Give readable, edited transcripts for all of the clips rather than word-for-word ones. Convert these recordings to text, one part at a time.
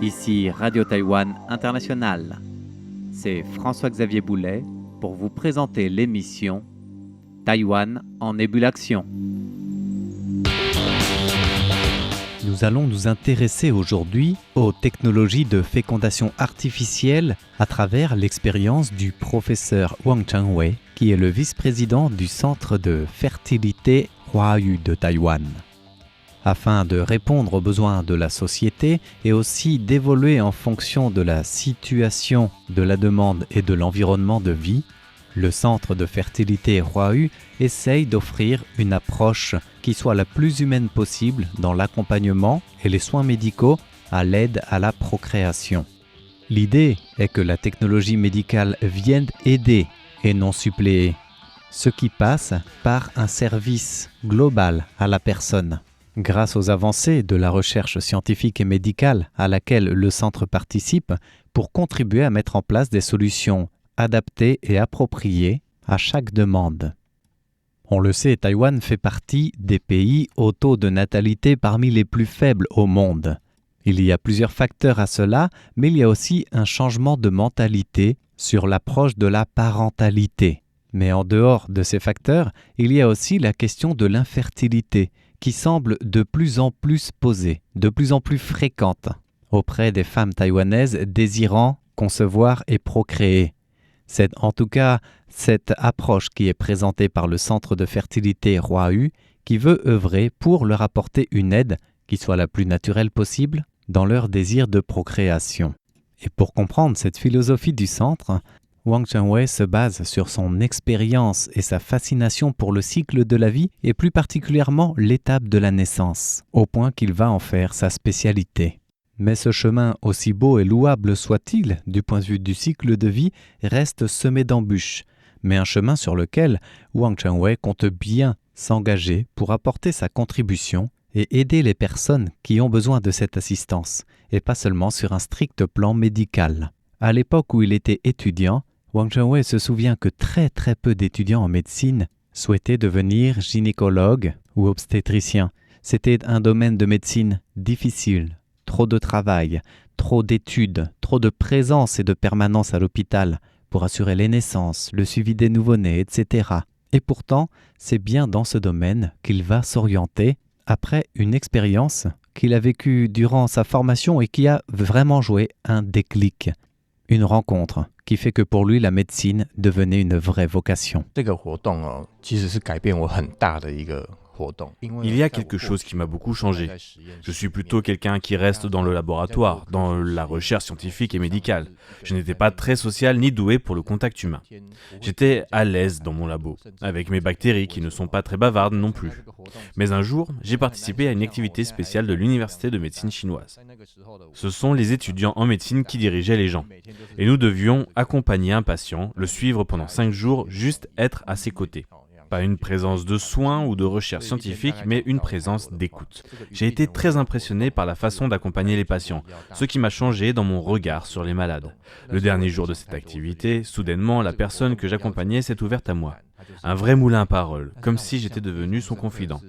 Ici Radio Taïwan International. C'est François-Xavier Boulet pour vous présenter l'émission Taïwan en ébullition. Nous allons nous intéresser aujourd'hui aux technologies de fécondation artificielle à travers l'expérience du professeur Wang Chengwei, qui est le vice-président du Centre de fertilité Huayu de Taïwan. Afin de répondre aux besoins de la société et aussi d'évoluer en fonction de la situation, de la demande et de l'environnement de vie, le Centre de fertilité Huayu essaye d'offrir une approche qui soit la plus humaine possible dans l'accompagnement et les soins médicaux à l'aide à la procréation. L'idée est que la technologie médicale vienne aider et non suppléer, ce qui passe par un service global à la personne. Grâce aux avancées de la recherche scientifique et médicale à laquelle le centre participe pour contribuer à mettre en place des solutions adaptées et appropriées à chaque demande. On le sait, Taïwan fait partie des pays au taux de natalité parmi les plus faibles au monde. Il y a plusieurs facteurs à cela, mais il y a aussi un changement de mentalité sur l'approche de la parentalité. Mais en dehors de ces facteurs, il y a aussi la question de l'infertilité, qui semble de plus en plus posée, de plus en plus fréquente auprès des femmes taïwanaises désirant concevoir et procréer. C'est en tout cas cette approche qui est présentée par le Centre de fertilité Huayu qui veut œuvrer pour leur apporter une aide qui soit la plus naturelle possible dans leur désir de procréation. Et pour comprendre cette philosophie du centre, Wang Chengwei se base sur son expérience et sa fascination pour le cycle de la vie et plus particulièrement l'étape de la naissance, au point qu'il va en faire sa spécialité. Mais ce chemin, aussi beau et louable soit-il du point de vue du cycle de vie, reste semé d'embûches, mais un chemin sur lequel Wang Chengwei compte bien s'engager pour apporter sa contribution et aider les personnes qui ont besoin de cette assistance, et pas seulement sur un strict plan médical. À l'époque où il était étudiant, Wang Chengwei se souvient que très peu d'étudiants en médecine souhaitaient devenir gynécologue ou obstétricien. C'était un domaine de médecine difficile, trop de travail, trop d'études, trop de présence et de permanence à l'hôpital pour assurer les naissances, le suivi des nouveau-nés, etc. Et pourtant, c'est bien dans ce domaine qu'il va s'orienter après une expérience qu'il a vécue durant sa formation et qui a vraiment joué un déclic. Une rencontre qui fait que pour lui, la médecine devenait une vraie vocation. Il y a quelque chose qui m'a beaucoup changé. Je suis plutôt quelqu'un qui reste dans le laboratoire, dans la recherche scientifique et médicale. Je n'étais pas très social ni doué pour le contact humain. J'étais à l'aise dans mon labo, avec mes bactéries qui ne sont pas très bavardes non plus. Mais un jour, j'ai participé à une activité spéciale de l'Université de médecine chinoise. Ce sont les étudiants en médecine qui dirigeaient les gens. Et nous devions accompagner un patient, le suivre pendant 5 jours, juste être à ses côtés. Pas une présence de soins ou de recherche scientifique, mais une présence d'écoute. J'ai été très impressionné par la façon d'accompagner les patients, ce qui m'a changé dans mon regard sur les malades. Le dernier jour de cette activité, soudainement, la personne que j'accompagnais s'est ouverte à moi. Un vrai moulin à paroles, comme si j'étais devenu son confident.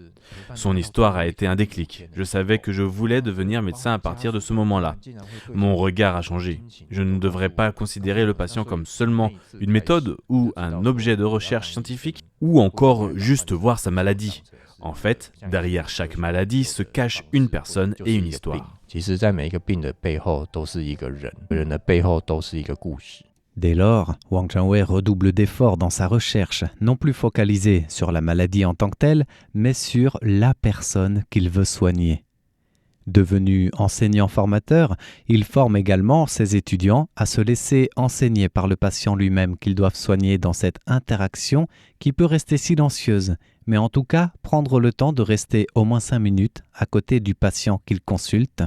Son histoire a été un déclic. Je savais que je voulais devenir médecin à partir de ce moment-là. Mon regard a changé. Je ne devrais pas considérer le patient comme seulement une méthode ou un objet de recherche scientifique, ou encore juste voir sa maladie. En fait, derrière chaque maladie se cache une personne et une histoire. Dès lors, Wang Chengwei redouble d'efforts dans sa recherche, non plus focalisée sur la maladie en tant que telle, mais sur la personne qu'il veut soigner. Devenu enseignant-formateur, il forme également ses étudiants à se laisser enseigner par le patient lui-même qu'ils doivent soigner dans cette interaction qui peut rester silencieuse, mais en tout cas prendre le temps de rester au moins 5 minutes à côté du patient qu'il consulte,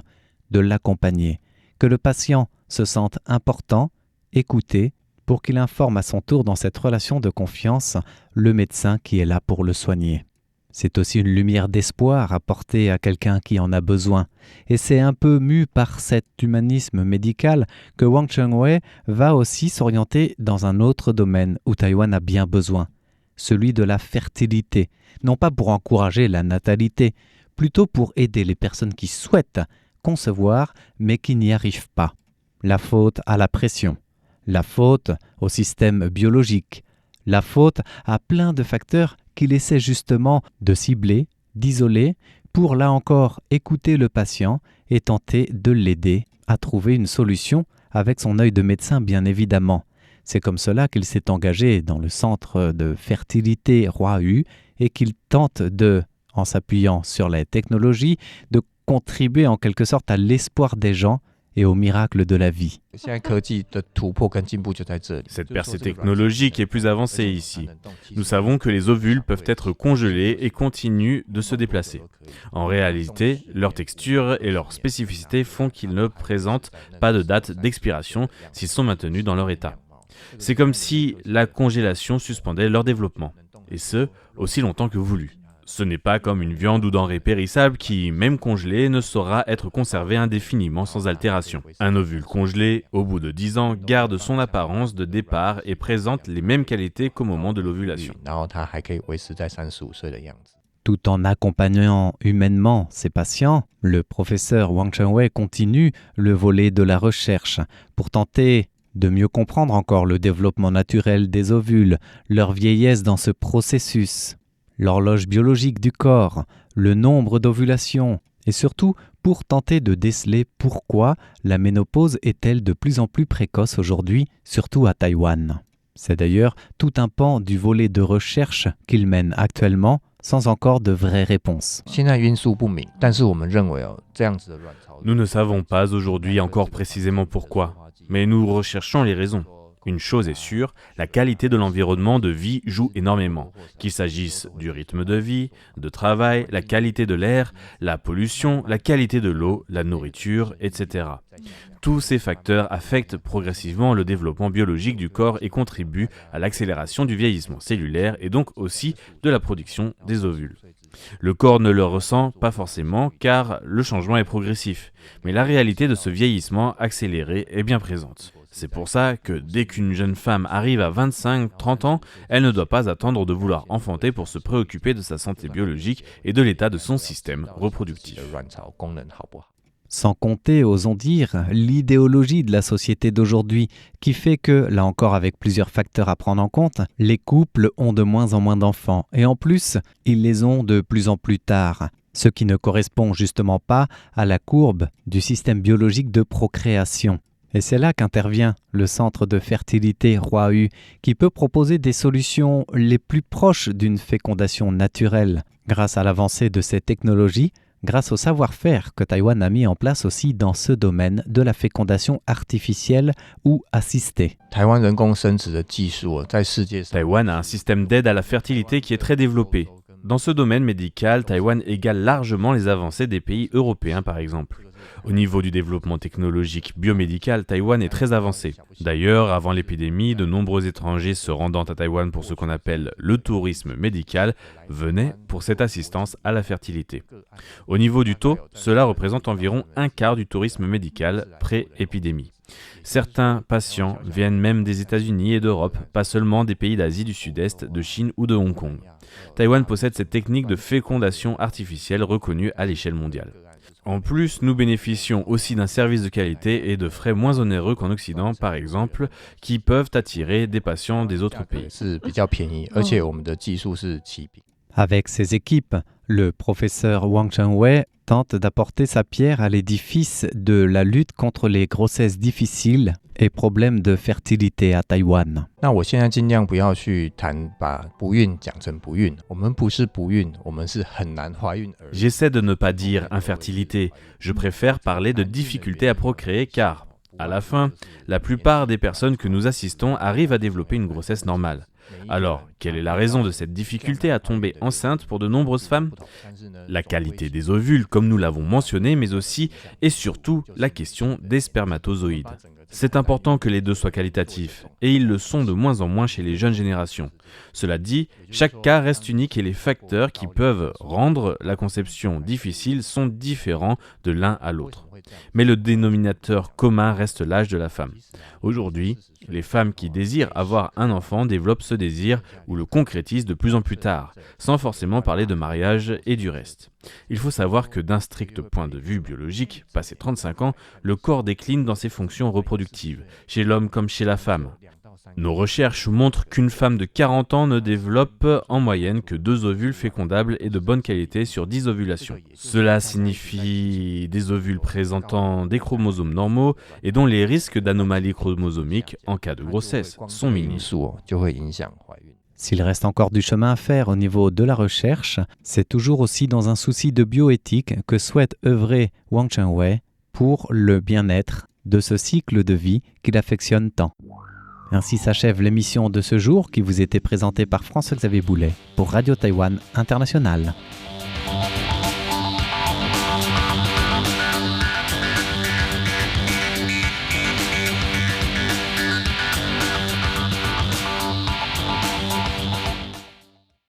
de l'accompagner, que le patient se sente important, écouté, pour qu'il informe à son tour dans cette relation de confiance le médecin qui est là pour le soigner. C'est aussi une lumière d'espoir apportée à quelqu'un qui en a besoin. Et c'est un peu mu par cet humanisme médical que Wang Chengwei va aussi s'orienter dans un autre domaine où Taïwan a bien besoin, celui de la fertilité, non pas pour encourager la natalité, plutôt pour aider les personnes qui souhaitent concevoir mais qui n'y arrivent pas. La faute à la pression, la faute au système biologique, la faute à plein de facteurs qu'il essaie justement de cibler, d'isoler, pour là encore écouter le patient et tenter de l'aider à trouver une solution avec son œil de médecin bien évidemment. C'est comme cela qu'il s'est engagé dans le centre de fertilité Roi-U et qu'il tente de, en s'appuyant sur les technologies, de contribuer en quelque sorte à l'espoir des gens et au miracle de la vie. Cette percée technologique est plus avancée ici. Nous savons que les ovules peuvent être congelés et continuent de se déplacer. En réalité, leur texture et leur spécificité font qu'ils ne présentent pas de date d'expiration s'ils sont maintenus dans leur état. C'est comme si la congélation suspendait leur développement, et ce, aussi longtemps que voulu. Ce n'est pas comme une viande ou denrée périssable qui, même congelée, ne saura être conservée indéfiniment sans altération. Un ovule congelé, au bout de 10 ans, garde son apparence de départ et présente les mêmes qualités qu'au moment de l'ovulation. Tout en accompagnant humainement ses patients, le professeur Wang Chengwei continue le volet de la recherche pour tenter de mieux comprendre encore le développement naturel des ovules, leur vieillesse dans ce processus, l'horloge biologique du corps, le nombre d'ovulations, et surtout pour tenter de déceler pourquoi la ménopause est-elle de plus en plus précoce aujourd'hui, surtout à Taïwan. C'est d'ailleurs tout un pan du volet de recherche qu'il mène actuellement, sans encore de vraies réponses. Nous ne savons pas aujourd'hui encore précisément pourquoi, mais nous recherchons les raisons. Une chose est sûre, la qualité de l'environnement de vie joue énormément, qu'il s'agisse du rythme de vie, de travail, la qualité de l'air, la pollution, la qualité de l'eau, la nourriture, etc. Tous ces facteurs affectent progressivement le développement biologique du corps et contribuent à l'accélération du vieillissement cellulaire et donc aussi de la production des ovules. Le corps ne le ressent pas forcément car le changement est progressif, mais la réalité de ce vieillissement accéléré est bien présente. C'est pour ça que dès qu'une jeune femme arrive à 25-30 ans, elle ne doit pas attendre de vouloir enfanter pour se préoccuper de sa santé biologique et de l'état de son système reproductif. Sans compter, osons dire, l'idéologie de la société d'aujourd'hui qui fait que, là encore avec plusieurs facteurs à prendre en compte, les couples ont de moins en moins d'enfants et en plus, ils les ont de plus en plus tard, ce qui ne correspond justement pas à la courbe du système biologique de procréation. Et c'est là qu'intervient le centre de fertilité Roi-U qui peut proposer des solutions les plus proches d'une fécondation naturelle grâce à l'avancée de ces technologies, grâce au savoir-faire que Taïwan a mis en place aussi dans ce domaine de la fécondation artificielle ou assistée. Taïwan a un système d'aide à la fertilité qui est très développé. Dans ce domaine médical, Taïwan égale largement les avancées des pays européens par exemple. Au niveau du développement technologique biomédical, Taïwan est très avancé. D'ailleurs, avant l'épidémie, de nombreux étrangers se rendant à Taïwan pour ce qu'on appelle le tourisme médical venaient pour cette assistance à la fertilité. Au niveau du taux, cela représente environ un quart du tourisme médical pré-épidémie. Certains patients viennent même des États-Unis et d'Europe, pas seulement des pays d'Asie du Sud-Est, de Chine ou de Hong Kong. Taïwan possède cette technique de fécondation artificielle reconnue à l'échelle mondiale. En plus, nous bénéficions aussi d'un service de qualité et de frais moins onéreux qu'en Occident, par exemple, qui peuvent attirer des patients des autres pays. Avec ses équipes, le professeur Wang Chengwei tente d'apporter sa pierre à l'édifice de la lutte contre les grossesses difficiles et problèmes de fertilité à Taïwan. J'essaie de ne pas dire infertilité, je préfère parler de difficulté à procréer car, à la fin, la plupart des personnes que nous assistons arrivent à développer une grossesse normale. Alors, quelle est la raison de cette difficulté à tomber enceinte pour de nombreuses femmes ? La qualité des ovules, comme nous l'avons mentionné, mais aussi et surtout la question des spermatozoïdes. C'est important que les deux soient qualitatifs, et ils le sont de moins en moins chez les jeunes générations. Cela dit, chaque cas reste unique et les facteurs qui peuvent rendre la conception difficile sont différents de l'un à l'autre. Mais le dénominateur commun reste l'âge de la femme. Aujourd'hui, les femmes qui désirent avoir un enfant développent ce désir ou le concrétisent de plus en plus tard, sans forcément parler de mariage et du reste. Il faut savoir que d'un strict point de vue biologique, passé 35 ans, le corps décline dans ses fonctions reproductives, chez l'homme comme chez la femme. Nos recherches montrent qu'une femme de 40 ans ne développe en moyenne que 2 ovules fécondables et de bonne qualité sur 10 ovulations. Cela signifie des ovules présentant des chromosomes normaux et dont les risques d'anomalies chromosomiques en cas de grossesse sont minimes. S'il reste encore du chemin à faire au niveau de la recherche, c'est toujours aussi dans un souci de bioéthique que souhaite œuvrer Wang Chengwei pour le bien-être de ce cycle de vie qu'il affectionne tant. Ainsi s'achève l'émission de ce jour qui vous était présentée par François-Xavier Boulet pour Radio Taïwan International.